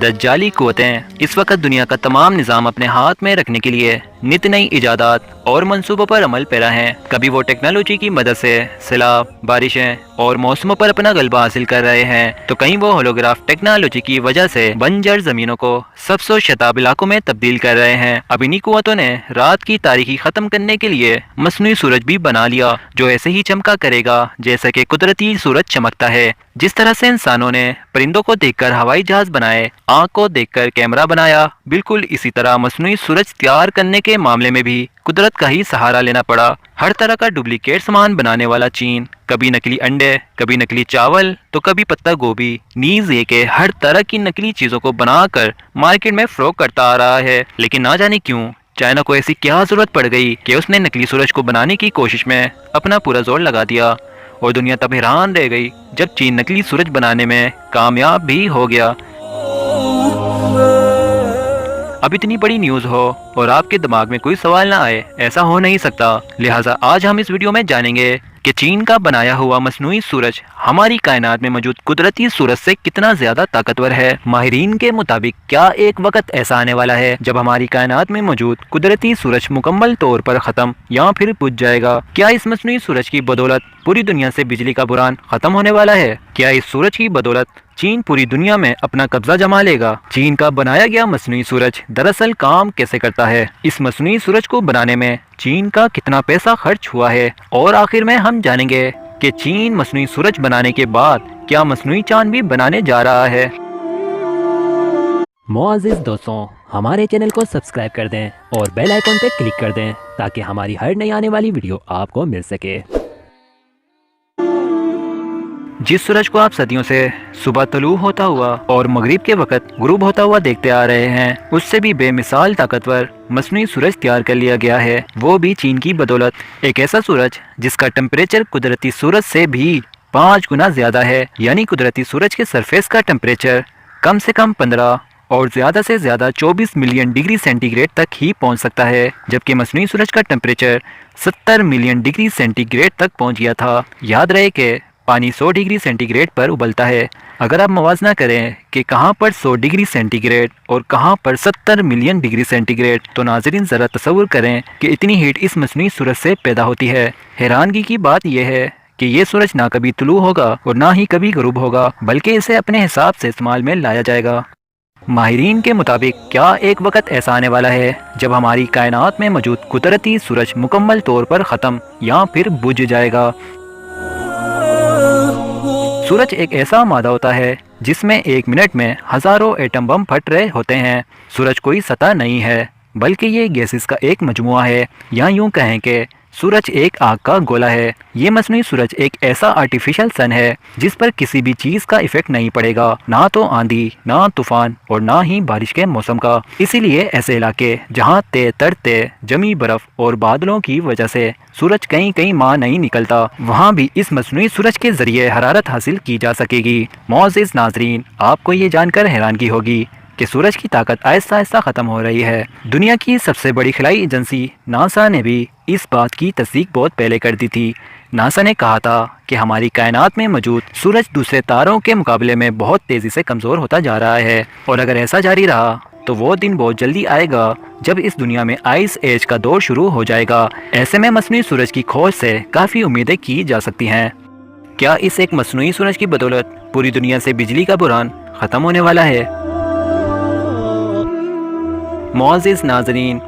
दज्जाली कुव्वतें इस वक्त दुनिया का तमाम निज़ाम अपने हाथ में रखने के लिए नित नई इजादात और मंसूबों पर अमल पैरा हैं। कभी वो टेक्नोलॉजी की मदद से सैलाब, बारिशें और मौसमों पर अपना गलबा हासिल कर रहे हैं, तो कहीं वो होलोग्राफ टेक्नोलॉजी की वजह से बंजर जमीनों को सबसे शताब इलाकों में तब्दील कर रहे हैं। अब इन्हीं कुव्वतों ने रात की तारीकी खत्म करने के लिए मसनूई सूरज भी बना लिया, जो ऐसे ही चमका करेगा जैसे कि कुदरती सूरज चमकता है। जिस तरह से इंसानों ने परिंदों को देखकर हवाई जहाज बनाए, आँख को देखकर कैमरा बनाया, बिल्कुल इसी तरह मसनूई सूरज तैयार करने के मामले में भी कुदरत का ही सहारा लेना पड़ा। हर तरह का डुप्लीकेट सामान बनाने वाला चीन कभी नकली अंडे, कभी नकली चावल, तो कभी पत्ता गोभी, नीज ये के हर तरह की नकली चीजों को बनाकर मार्केट में फरोख्त करता आ रहा है। लेकिन ना जाने क्यों चाइना को ऐसी क्या जरूरत पड़ गई कि उसने नकली सूरज को बनाने की कोशिश में अपना पूरा जोर लगा दिया, और दुनिया तब हैरान रह गई जब चीन नकली सूरज बनाने में कामयाब भी हो गया। अब इतनी बड़ी न्यूज़ हो और आपके दिमाग में कोई सवाल ना आए, ऐसा हो नहीं सकता। लिहाजा आज हम इस वीडियो में जानेंगे कि चीन का बनाया हुआ मसनूई सूरज हमारी कायनात में मौजूद कुदरती सूरज से कितना ज्यादा ताकतवर है। माहिरीन के मुताबिक क्या एक वक्त ऐसा आने वाला है जब हमारी कायनात में मौजूद कुदरती सूरज मुकम्मल तौर पर खत्म या फिर बुझ जाएगा? क्या इस मसनूई सूरज की बदौलत पूरी दुनिया से बिजली का बुरान खत्म होने वाला है? क्या इस सूरज की बदौलत चीन पूरी दुनिया में अपना कब्जा जमा लेगा? चीन का बनाया गया मसनूई सूरज दरअसल काम कैसे करता है? इस मसनूई सूरज को बनाने में चीन का कितना पैसा खर्च हुआ है? और आखिर में हम जानेंगे कि चीन मसनूई सूरज बनाने के बाद क्या मसनूई चांद भी बनाने जा रहा है। मुअज़्ज़िज़ दोस्तों, हमारे चैनल को सब्सक्राइब कर दें और बेल आइकन पर क्लिक कर दें ताकि हमारी हर नई आने वाली वीडियो आपको मिल सके। जिस सूरज को आप सदियों से सुबह तलू होता हुआ और मगरिब के वक्त गुरूब होता हुआ देखते आ रहे हैं, उससे भी बेमिसाल ताकतवर मसनूई सूरज तैयार कर लिया गया है, वो भी चीन की बदौलत। एक ऐसा सूरज जिसका टेम्परेचर कुदरती सूरज से भी 5 गुना ज्यादा है, यानी कुदरती सूरज के सरफेस का टेम्परेचर कम से कम 15 और ज्यादा से ज्यादा 24 मिलियन डिग्री सेंटीग्रेड तक ही पहुंच सकता है, जबकि मसनूई सूरज का टेम्परेचर 70 मिलियन डिग्री सेंटीग्रेड तक पहुंच गया था। याद रहे कि पानी 100 डिग्री सेंटीग्रेड पर उबलता है। अगर आप मवाजना करें कि कहां पर 100 डिग्री सेंटीग्रेड और कहां पर 70 मिलियन डिग्री सेंटीग्रेड, तो नाजरीन ज़रा तसव्वुर करें कि इतनी हीट इस मसनूई सूरज से पैदा होती है। हैरानगी की बात यह है कि ये सूरज ना कभी तुलू होगा और ना ही कभी गरूब होगा, बल्कि इसे अपने हिसाब से इस्तेमाल में लाया जाएगा। माहिरीन के मुताबिक क्या एक वक्त ऐसा आने वाला है जब हमारी कायनात में मौजूद कुदरती सूरज मुकम्मल तौर पर ख़त्म या फिर बुझ जाएगा। सूरज एक ऐसा मादा होता है जिसमें 1 मिनट में हजारों एटम बम फट रहे होते हैं। सूरज कोई सतह नहीं है, बल्कि ये गैसेस का एक मजमुआ है, या यूं कहें कि सूरज एक आग का गोला है। ये मसनूई सूरज एक ऐसा आर्टिफिशियल सन है जिस पर किसी भी चीज का इफेक्ट नहीं पड़ेगा, ना तो आंधी, ना तूफान और ना ही बारिश के मौसम का। इसीलिए ऐसे इलाके जहाँ तड़ते जमी बर्फ और बादलों की वजह से सूरज कहीं माह नहीं निकलता, वहाँ भी इस मसनूई सूरज के जरिए हरारत हासिल की जा सकेगी। मुअज़्ज़िज़ नाज़रीन, आपको ये जानकर हैरानगी होगी कि सूरज की ताकत आहिस्ता आहिस्ता ख़त्म हो रही है। दुनिया की सबसे बड़ी खिलाई एजेंसी नासा ने भी इस बात की तस्दीक बहुत पहले कर दी थी। नासा ने कहा था कि हमारी कायनात में मौजूद सूरज दूसरे तारों के मुकाबले में बहुत तेज़ी से कमज़ोर होता जा रहा है, और अगर ऐसा जारी रहा तो वो दिन बहुत जल्दी आएगा जब इस दुनिया में आइस एज का दौर शुरू हो जाएगा। ऐसे में मसनूई सूरज की खोज से काफ़ी उम्मीदें की जा सकती हैं। क्या इस एक मसनूई सूरज की बदौलत पूरी दुनिया से बिजली का बुरान ख़त्म होने वाला है? मुअज़्ज़िज़ नाज़रीन,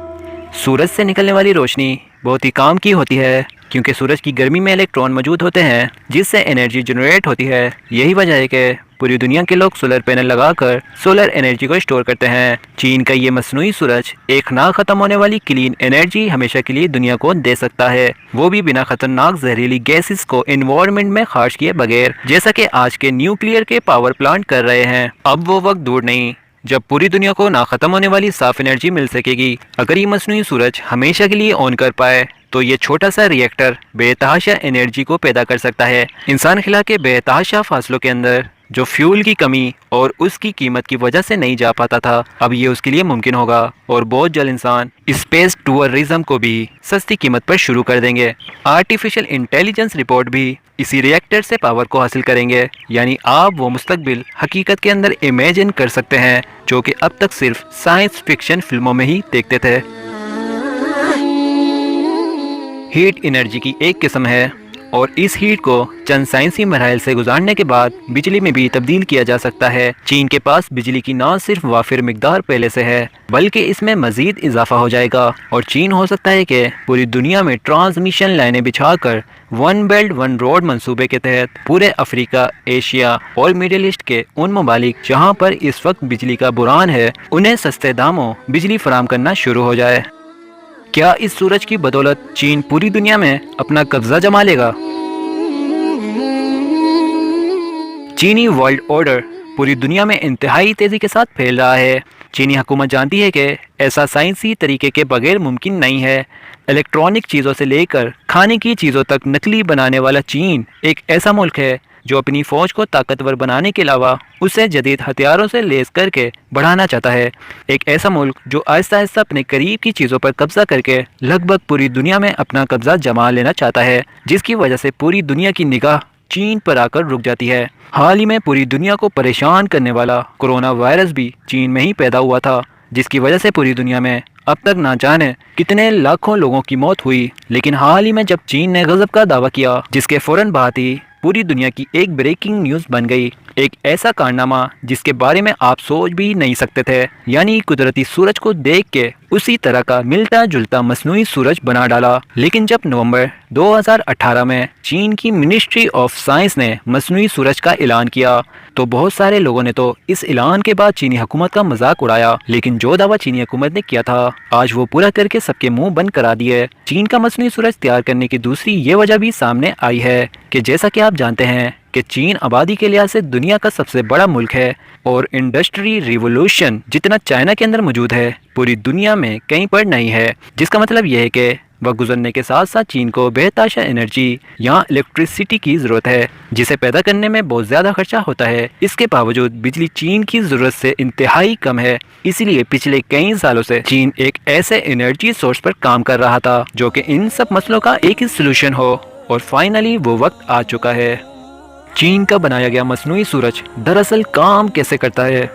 सूरज से निकलने वाली रोशनी बहुत ही काम की होती है, क्योंकि सूरज की गर्मी में इलेक्ट्रॉन मौजूद होते हैं जिससे एनर्जी जनरेट होती है। यही वजह है कि पूरी दुनिया के लोग सोलर पैनल लगाकर सोलर एनर्जी को स्टोर करते हैं। चीन का ये मसनूई सूरज एक ना ख़त्म होने वाली क्लीन एनर्जी हमेशा के लिए दुनिया को दे सकता है, वो भी बिना खतरनाक जहरीली गैसेस को एनवायरनमेंट में खारिज किए बगैर, जैसा कि आज के न्यूक्लियर के पावर प्लांट कर रहे हैं। अब वो वक्त दूर नहीं जब पूरी दुनिया को ना ख़त्म होने वाली साफ एनर्जी मिल सकेगी। अगर ये मसनूई सूरज हमेशा के लिए ऑन कर पाए तो ये छोटा सा रिएक्टर बेतहाशा एनर्जी को पैदा कर सकता है। इंसान खिला के बेतहाशा फासलों के अंदर जो फ्यूल की कमी और उसकी कीमत की वजह से नहीं जा पाता था, अब ये उसके लिए मुमकिन होगा, और बहुत जल्द इंसान स्पेस टूरिज्म को भी सस्ती कीमत पर शुरू कर देंगे। आर्टिफिशियल इंटेलिजेंस रिपोर्ट भी इसी रिएक्टर से पावर को हासिल करेंगे, यानी आप वो मुस्तकबिल हकीकत के अंदर इमेजिन कर सकते हैं جو کہ اب تک صرف سائنس فکشن فلموں میں ہی دیکھتے تھے۔ ہیٹ انرجی کی ایک قسم ہے اور اس ہیٹ کو چند سائنسی مراحل سے گزارنے کے بعد بجلی میں بھی تبدیل کیا جا سکتا ہے۔ چین کے پاس بجلی کی نہ صرف وافر مقدار پہلے سے ہے بلکہ اس میں مزید اضافہ ہو جائے گا، اور چین ہو سکتا ہے کہ پوری دنیا میں ٹرانسمیشن لائنیں بچھا کر ون بیلٹ ون روڈ منصوبے کے تحت پورے افریقہ، ایشیا اور مڈل ایسٹ کے ان ممالک جہاں پر اس وقت بجلی کا بحران ہے انہیں سستے داموں بجلی فراہم کرنا شروع ہو جائے۔ کیا اس سورج کی بدولت چین پوری دنیا میں اپنا قبضہ جما لے گا؟ چینی ورلڈ آرڈر پوری دنیا میں انتہائی تیزی کے ساتھ پھیل رہا ہے۔ چینی حکومت جانتی ہے کہ ایسا سائنسی طریقے کے بغیر ممکن نہیں ہے۔ الیکٹرانک چیزوں سے لے کر کھانے کی چیزوں تک نقلی بنانے والا چین ایک ایسا ملک ہے جو اپنی فوج کو طاقتور بنانے کے علاوہ اسے جدید ہتھیاروں سے لیس کر کے بڑھانا چاہتا ہے۔ ایک ایسا ملک جو آہستہ آہستہ اپنے قریب کی چیزوں پر قبضہ کر کے لگ بھگ پوری دنیا میں اپنا قبضہ جما لینا چاہتا ہے، جس کی وجہ سے پوری دنیا کی نگاہ چین پر آ کر رک جاتی ہے۔ حال ہی میں پوری دنیا کو پریشان کرنے والا کورونا وائرس بھی چین میں ہی پیدا ہوا تھا، جس کی وجہ سے پوری دنیا میں اب تک نہ جانے کتنے لاکھوں لوگوں کی موت ہوئی۔ لیکن حال ہی میں جب چین نے غضب کا دعویٰ کیا، جس کے فوراً بعد ہی پوری دنیا کی ایک بریکنگ نیوز بن گئی، ایک ایسا کارنامہ جس کے بارے میں آپ سوچ بھی نہیں سکتے تھے، یعنی قدرتی سورج کو دیکھ کے اسی طرح کا ملتا جلتا مصنوعی سورج بنا ڈالا۔ لیکن جب نومبر 2018 میں چین کی منسٹری آف سائنس نے مصنوعی سورج کا اعلان کیا تو بہت سارے لوگوں نے تو اس اعلان کے بعد چینی حکومت کا مذاق اڑایا، لیکن جو دعویٰ چینی حکومت نے کیا تھا آج وہ پورا کر کے سب کے منہ بند کرا دیے۔ چین کا مصنوعی سورج تیار کرنے کی دوسری یہ وجہ بھی سامنے آئی ہے کہ جیسا کہ آپ جانتے ہیں کہ چین آبادی کے لحاظ سے دنیا کا سب سے بڑا ملک ہے، اور انڈسٹری ریولوشن جتنا چائنا کے اندر موجود ہے پوری دنیا میں کہیں پر نہیں ہے، جس کا مطلب یہ ہے کہ وقت گزرنے کے ساتھ ساتھ چین کو بے تحاشا انرجی یا الیکٹریسٹی کی ضرورت ہے، جسے پیدا کرنے میں بہت زیادہ خرچہ ہوتا ہے۔ اس کے باوجود بجلی چین کی ضرورت سے انتہائی کم ہے، اسی لیے پچھلے کئی سالوں سے چین ایک ایسے انرجی سورس پر کام کر رہا تھا جو کہ ان سب مسئلوں کا ایک ہی سلوشن ہو، اور فائنلی وہ وقت آ چکا ہے۔ چین کا بنایا گیا مصنوعی سورج دراصل کام کیسے کرتا ہے؟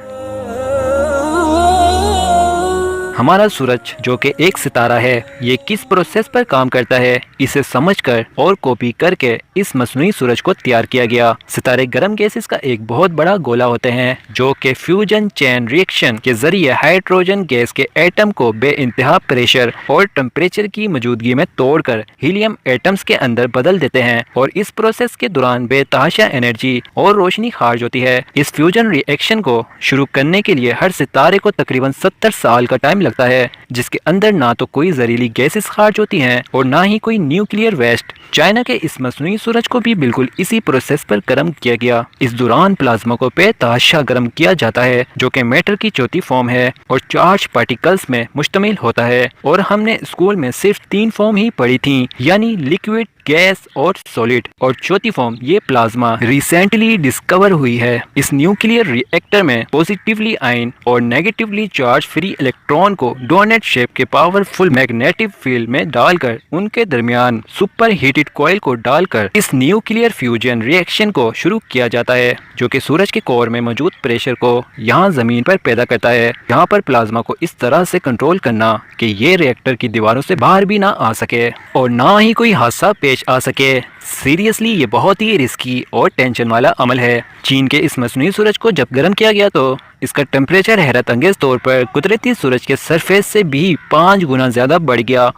ہمارا سورج جو کہ ایک ستارہ ہے، یہ کس پروسیس پر کام کرتا ہے اسے سمجھ کر اور کاپی کر کے اس مصنوعی سورج کو تیار کیا گیا۔ ستارے گرم گیسز کا ایک بہت بڑا گولا ہوتے ہیں جو کہ فیوژن چین ریئیکشن کے ذریعے ہائیڈروجن گیس کے ایٹم کو بے انتہا پریشر اور ٹمپریچر کی موجودگی میں توڑ کر ہیلیم ایٹمز کے اندر بدل دیتے ہیں، اور اس پروسیس کے دوران بے تحاشا انرجی اور روشنی خارج ہوتی ہے۔ اس فیوژن ری ایکشن کو شروع کرنے کے لیے ہر ستارے کو تقریباً 70 سال کا ٹائم لگتا ہے، جس کے اندر نہ تو کوئی زہریلی گیسز خارج ہوتی ہیں اور نہ ہی کوئی نیوکلیئر ویسٹ۔ چائنا کے اس مصنوعی سورج کو بھی بالکل اسی پروسیس پر گرم کیا گیا۔ اس دوران پلازما کو بے تحاشا گرم کیا جاتا ہے جو کہ میٹر کی چوتھی فارم ہے اور چارج پارٹیکلز میں مشتمل ہوتا ہے، اور ہم نے اسکول میں صرف 3 فارم ہی پڑھی تھیں، یعنی لیکوڈ، گیس اور سولڈ، اور چوتھی فارم یہ پلازما ریسنٹلی ڈسکور ہوئی ہے۔ اس نیوکلیئر ری ایکٹر میں پوزیٹیولی آئن اور نیگیٹیولی چارج فری الیکٹران کو ڈونٹ شیپ کے پاورفل میگنیٹک فیلڈ میں ڈال کر ان کے درمیان سپر ہیٹڈ کوئل کو ڈال کر اس نیوکلیئر فیوژن ری ایکشن کو شروع کیا جاتا ہے، جو کہ سورج کے کور میں موجود پریشر کو یہاں زمین پر پیدا کرتا ہے۔ یہاں پر پلازما کو اس طرح سے کنٹرول کرنا کہ یہ ری ایکٹر کی دیواروں سے باہر بھی نہ آ سکے اور نہ ہی کوئی حادثہ پیش آ سکے۔ سیریسلی یہ بہت ہی رسکی اور ٹینشن والا عمل ہے۔ چین کے اس مصنوعی سورج کو جب گرم کیا گیا تو اس کا ٹمپریچر حیرت انگیز طور پر قدرتی سورج کے سرفیس سے بھی 5 گنا زیادہ بڑھ گیا،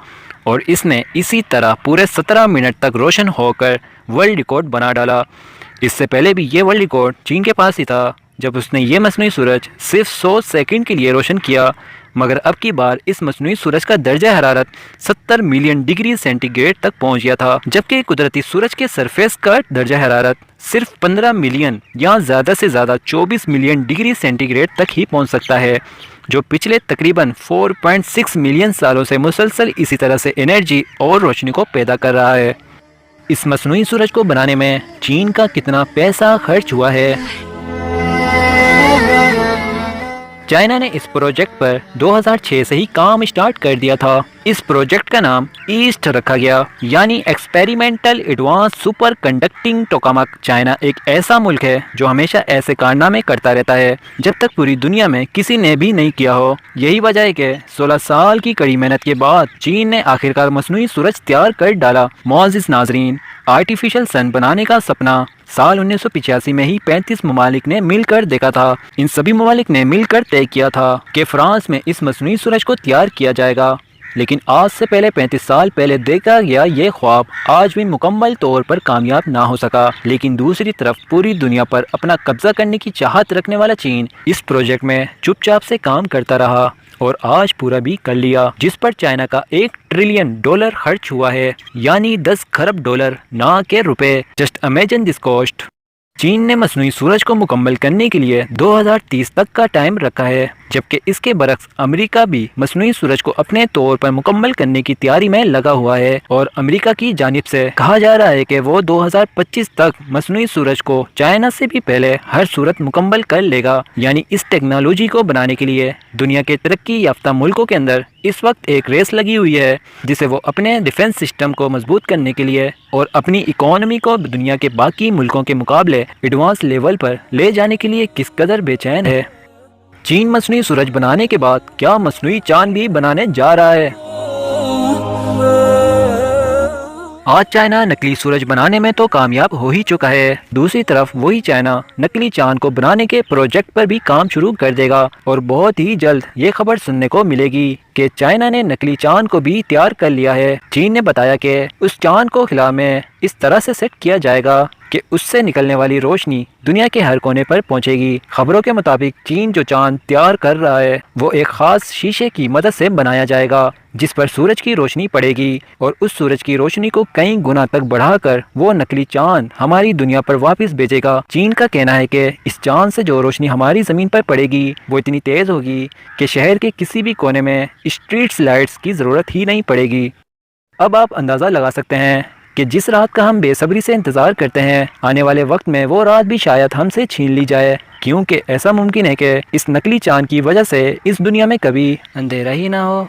اور اس نے اسی طرح پورے 17 منٹ تک روشن ہو کر ورلڈ ریکارڈ بنا ڈالا۔ اس سے پہلے بھی یہ ورلڈ ریکارڈ چین کے پاس ہی تھا جب اس نے یہ مصنوعی سورج صرف 100 سیکنڈ کے لیے روشن کیا، مگر اب کی بار اس مصنوعی سورج کا درجہ حرارت 70 ملین ڈگری سینٹی گریڈ تک پہنچ گیا تھا، جبکہ قدرتی سورج کے سرفیس کا درجہ حرارت صرف 15 ملین یا زیادہ سے زیادہ 24 ملین ڈگری سینٹی گریڈ تک ہی پہنچ سکتا ہے، جو پچھلے تقریباً 4.6 ملین سالوں سے مسلسل اسی طرح سے انرجی اور روشنی کو پیدا کر رہا ہے۔ اس مصنوعی سورج کو بنانے میں چین کا کتنا پیسہ خرچ ہوا ہے؟ چائنا نے اس پروجیکٹ پر 2006 سے ہی کام سٹارٹ کر دیا تھا، इस प्रोजेक्ट का नाम ईस्ट रखा गया, यानी experimental advance super conducting tokamak. China एक ऐसा मुल्क है जो हमेशा ऐसे कारनामे करता रहता है जब तक पूरी दुनिया में किसी ने भी नहीं किया हो। यही वजह है कि 16 साल की कड़ी मेहनत के बाद चीन ने आखिरकार मसनूई सूरज तैयार कर डाला। मुअज़्ज़िज़ नाज़रीन, आर्टिफिशियल सन बनाने का सपना साल 1985 में ही 35 ममालिक ने मिलकर देखा था। इन सभी ममालिक ने मिलकर तय किया था कि फ्रांस में इस मसनूई सूरज को तैयार किया जाएगा, लेकिन आज से पहले 35 साल पहले देखा गया ये ख्वाब आज भी मुकम्मल तौर पर कामयाब ना हो सका। लेकिन दूसरी तरफ पूरी दुनिया पर अपना कब्जा करने की चाहत रखने वाला चीन इस प्रोजेक्ट में चुपचाप से काम करता रहा और आज पूरा भी कर लिया, जिस पर चाइना का $1 ट्रिलियन खर्च हुआ है, यानी 10 खरब डॉलर ना के रुपए। Just imagine this cost. चीन ने मसनूई सूरज को मुकम्मल करने के लिए 2030 तक का टाइम रखा है, जबकि इसके बरक्स अमेरिका भी मसनूई सूरज को अपने तौर पर मुकम्मल करने की तैयारी में लगा हुआ है और अमेरिका की जानिब से कहा जा रहा है कि वो 2025 तक मसनूई सूरज को चाइना से भी पहले हर सूरत मुकम्मल कर लेगा। यानी इस टेक्नोलॉजी को बनाने के लिए दुनिया के तरक्की याफ्ता मुल्कों के अंदर इस वक्त एक रेस लगी हुई है, जिसे वो अपने डिफेंस सिस्टम को मजबूत करने के लिए और अपनी इकोनॉमी को दुनिया के बाकी मुल्कों के मुकाबले एडवांस लेवल पर ले जाने के लिए किस कदर बेचैन है। चीन मसनूई सूरज बनाने के बाद क्या मसनूई चांद भी बनाने जा रहा है। आज चाइना नकली सूरज बनाने में तो कामयाब हो ही चुका है, दूसरी तरफ वही चाइना नकली चांद को बनाने के प्रोजेक्ट पर भी काम शुरू कर देगा और बहुत ही जल्द ये खबर सुनने को मिलेगी कि चाइना ने नकली चांद को भी तैयार कर लिया है। चीन ने बताया कि उस चांद को खिला में इस तरह से सेट किया जाएगा कि उससे निकलने वाली रोशनी दुनिया के हर कोने पर पहुंचेगी। खबरों के मुताबिक चीन जो चांद तैयार कर रहा है वो एक खास शीशे की मदद से बनाया जाएगा, जिस पर सूरज की रोशनी पड़ेगी और उस सूरज की रोशनी को कई गुना तक बढ़ाकर वो नकली चांद हमारी दुनिया पर वापस भेजेगा। चीन का कहना है कि इस चांद से जो रोशनी हमारी जमीन पर पड़ेगी वो इतनी तेज होगी कि शहर के किसी भी कोने में स्ट्रीट लाइट्स की जरूरत ही नहीं पड़ेगी। अब आप अंदाजा लगा सकते हैं कि जिस रात का हम बेसब्री से इंतजार करते हैं, आने वाले वक्त में वो रात भी शायद हमसे छीन ली जाए, क्योंकि ऐसा मुमकिन है कि इस नकली चांद की वजह से इस दुनिया में कभी अंधेरा ही ना हो।